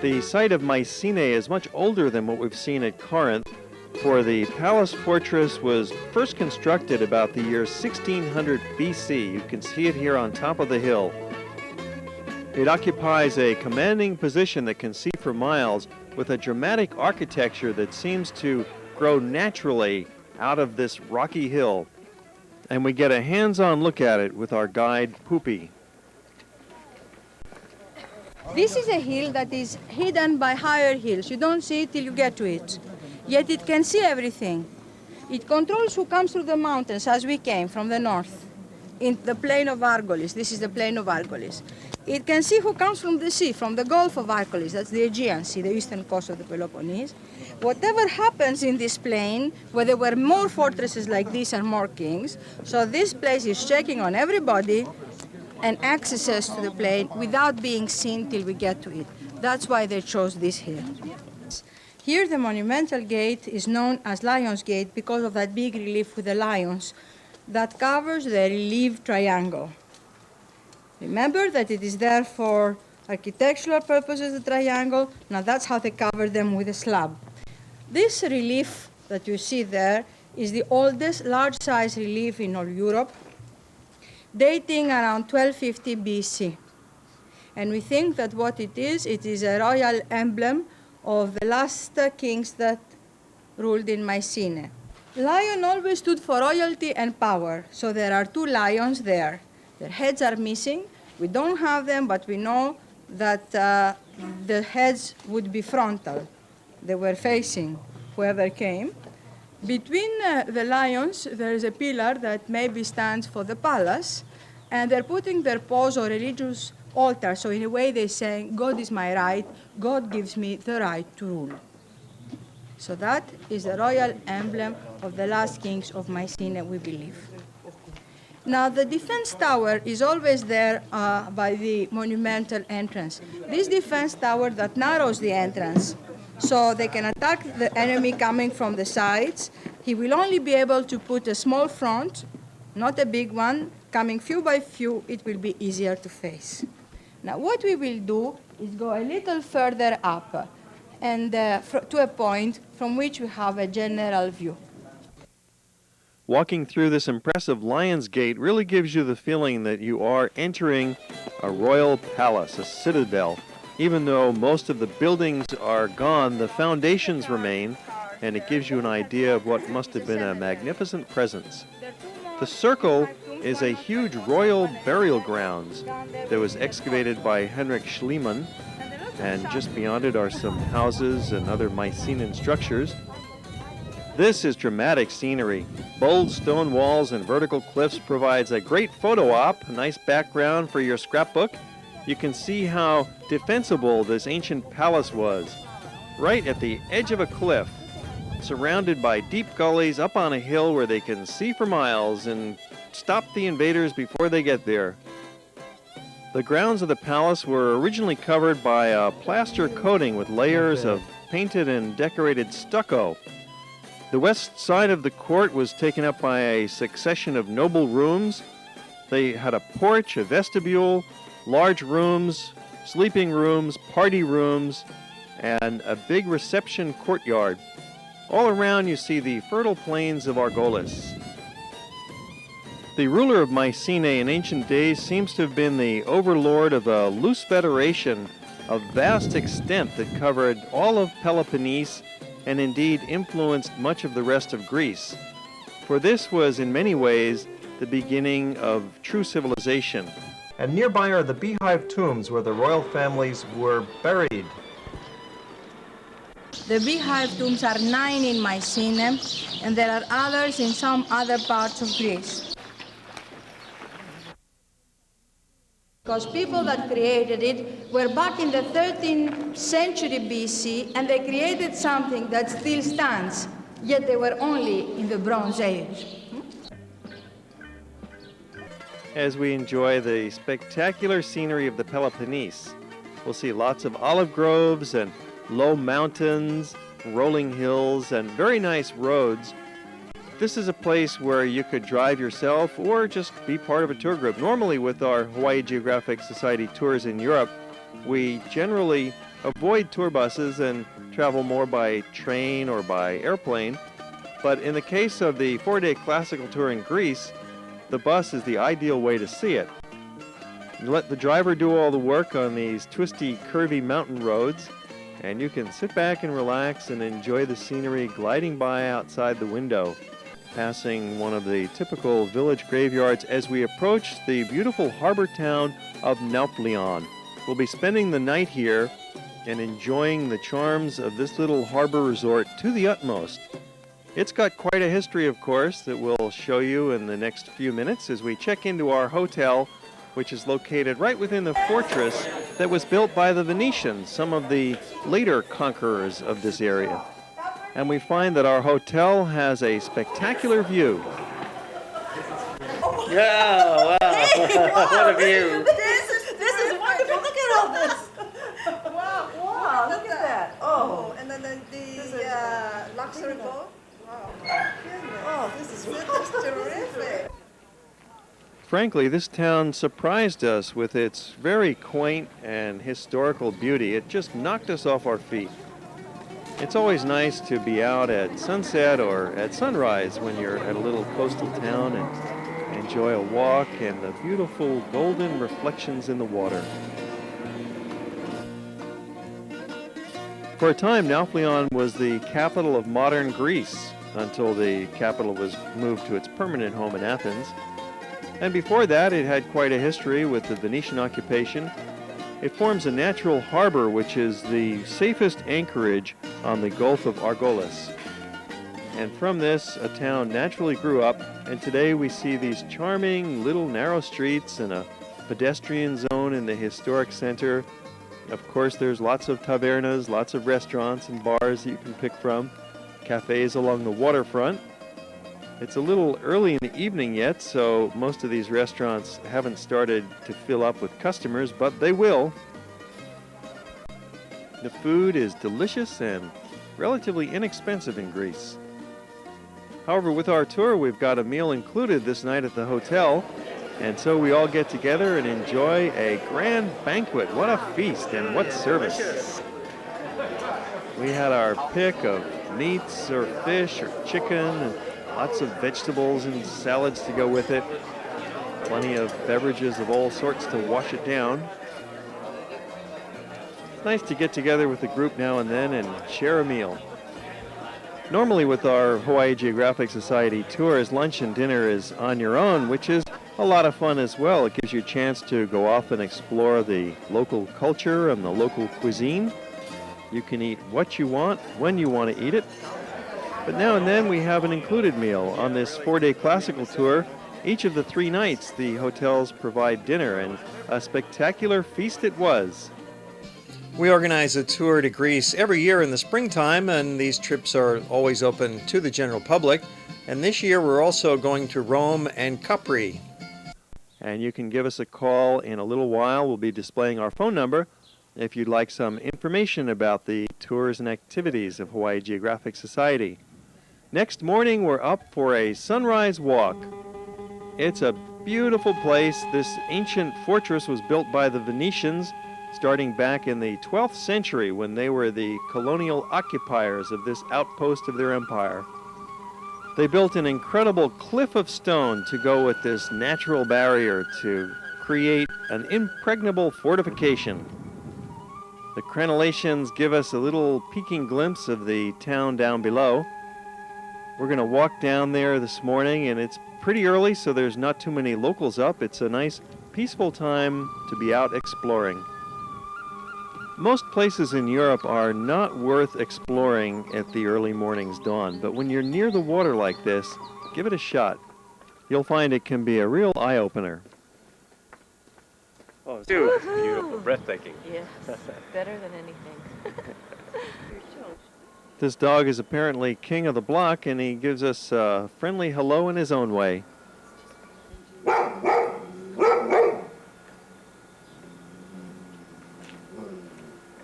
The site of Mycenae is much older than what we've seen at Corinth, for the palace fortress was first constructed about the year 1600 BC. You can see it here on top of the hill. It occupies a commanding position that can see for miles, with a dramatic architecture that seems to grow naturally out of this rocky hill. And we get a hands-on look at it with our guide, Poopy. This is a hill that is hidden by higher hills. You don't see it till you get to it. Yet it can see everything. It controls who comes through the mountains, as we came from the north, in the plain of Argolis. This is the plain of Argolis. It can see who comes from the sea, from the Gulf of Argolis. That's the Aegean Sea, the eastern coast of the Peloponnese. Whatever happens in this plain, where there were more fortresses like this and more kings, so this place is checking on everybody and accesses to the plain without being seen till we get to it. That's why they chose this hill. Here the monumental gate is known as Lion's Gate because of that big relief with the lions that covers the relief triangle. Remember that it is there for architectural purposes, the triangle. Now that's how they cover them with a slab. This relief that you see there is the oldest large-size relief in all Europe, dating around 1250 BC. And we think that what it is a royal emblem of the last kings that ruled in Mycenae. Lion always stood for royalty and power, so there are two lions there. Their heads are missing. We don't have them, but we know that the heads would be frontal. They were facing whoever came. Between the lions, there is a pillar that maybe stands for the palace, and they're putting their paws on religious altar. So in a way, they're saying, God is my right, God gives me the right to rule. So that is the royal emblem of the last kings of Mycenae, we believe. Now, the defense tower is always there by the monumental entrance. This defense tower that narrows the entrance, so they can attack the enemy coming from the sides. He will only be able to put a small front, not a big one. Coming few by few, it will be easier to face. Now, what we will do is go a little further up and to a point from which we have a general view. Walking through this impressive Lion's Gate really gives you the feeling that you are entering a royal palace, a citadel. Even though most of the buildings are gone, the foundations remain, and it gives you an idea of what must have been a magnificent presence. The circle is a huge royal burial grounds that was excavated by Henrik Schliemann, and just beyond it are some houses and other Mycenaean structures. This is dramatic scenery. Bold stone walls and vertical cliffs provides a great photo op, a nice background for your scrapbook. You can see how defensible this ancient palace was. Right at the edge of a cliff, surrounded by deep gullies up on a hill where they can see for miles and stop the invaders before they get there. The grounds of the palace were originally covered by a plaster coating with layers of painted and decorated stucco. The west side of the court was taken up by a succession of noble rooms. They had a porch, a vestibule, large rooms, sleeping rooms, party rooms, and a big reception courtyard. All around you see the fertile plains of Argolis. The ruler of Mycenae in ancient days seems to have been the overlord of a loose federation of vast extent that covered all of Peloponnese and indeed influenced much of the rest of Greece. For this was in many ways the beginning of true civilization. And nearby are the Beehive Tombs where the royal families were buried. The Beehive Tombs are 9 in Mycenae, and there are others in some other parts of Greece. Because people that created it were back in the 13th century BC, and they created something that still stands, yet they were only in the Bronze Age. As we enjoy the spectacular scenery of the Peloponnese, we'll see lots of olive groves and low mountains, rolling hills, and very nice roads. This is a place where you could drive yourself or just be part of a tour group. Normally with our Hawaii Geographic Society tours in Europe, we generally avoid tour buses and travel more by train or by airplane. But in the case of the 4-day classical tour in Greece, the bus is the ideal way to see it. You let the driver do all the work on these twisty, curvy mountain roads, and you can sit back and relax and enjoy the scenery gliding by outside the window, passing one of the typical village graveyards as we approach the beautiful harbor town of Nauplion. We'll be spending the night here and enjoying the charms of this little harbor resort to the utmost. It's got quite a history, of course, that we'll show you in the next few minutes as we check into our hotel, which is located right within the fortress that was built by the Venetians, some of the later conquerors of this area. And we find that our hotel has a spectacular view. Yeah, wow, what a view. This is wonderful. Look at all this. Wow, look at that. Oh, And then the luxury boat. Wow. oh, this is Terrific. Frankly, this town surprised us with its very quaint and historical beauty. It just knocked us off our feet. It's always nice to be out at sunset or at sunrise when you're at a little coastal town and enjoy a walk and the beautiful golden reflections in the water. For a time, Nauplion was the capital of modern Greece until the capital was moved to its permanent home in Athens. And before that, it had quite a history with the Venetian occupation. It forms a natural harbor, which is the safest anchorage on the Gulf of Argolis. And from this, a town naturally grew up, and today we see these charming little narrow streets and a pedestrian zone in the historic center. Of course, there's lots of tavernas, lots of restaurants and bars that you can pick from, cafes along the waterfront. It's a little early in the evening yet, so most of these restaurants haven't started to fill up with customers, but they will. The food is delicious and relatively inexpensive in Greece. However, with our tour, we've got a meal included this night at the hotel, and so we all get together and enjoy a grand banquet. What a feast and what service. We had our pick of meats or fish or chicken, and lots of vegetables and salads to go with it. Plenty of beverages of all sorts to wash it down. It's nice to get together with the group now and then and share a meal. Normally with our Hawaii Geographic Society tours, lunch and dinner is on your own, which is a lot of fun as well. It gives you a chance to go off and explore the local culture and the local cuisine. You can eat what you want, when you want to eat it. But now and then we have an included meal. On this 4-day classical tour, each of the 3 nights the hotels provide dinner, and a spectacular feast it was. We organize a tour to Greece every year in the springtime, and these trips are always open to the general public. And this year we're also going to Rome and Capri. And you can give us a call in a little while. We'll be displaying our phone number if you'd like some information about the tours and activities of Hawaii Geographic Society. Next morning, we're up for a sunrise walk. It's a beautiful place. This ancient fortress was built by the Venetians starting back in the 12th century when they were the colonial occupiers of this outpost of their empire. They built an incredible cliff of stone to go with this natural barrier to create an impregnable fortification. The crenellations give us a little peeking glimpse of the town down below. We're going to walk down there this morning, and it's pretty early, so there's not too many locals up. It's a nice, peaceful time to be out exploring. Most places in Europe are not worth exploring at the early morning's dawn, but when you're near the water like this, give it a shot. You'll find it can be a real eye-opener. Oh, it's beautiful, breathtaking. Yes, better than anything. This dog is apparently king of the block, and he gives us a friendly hello in his own way.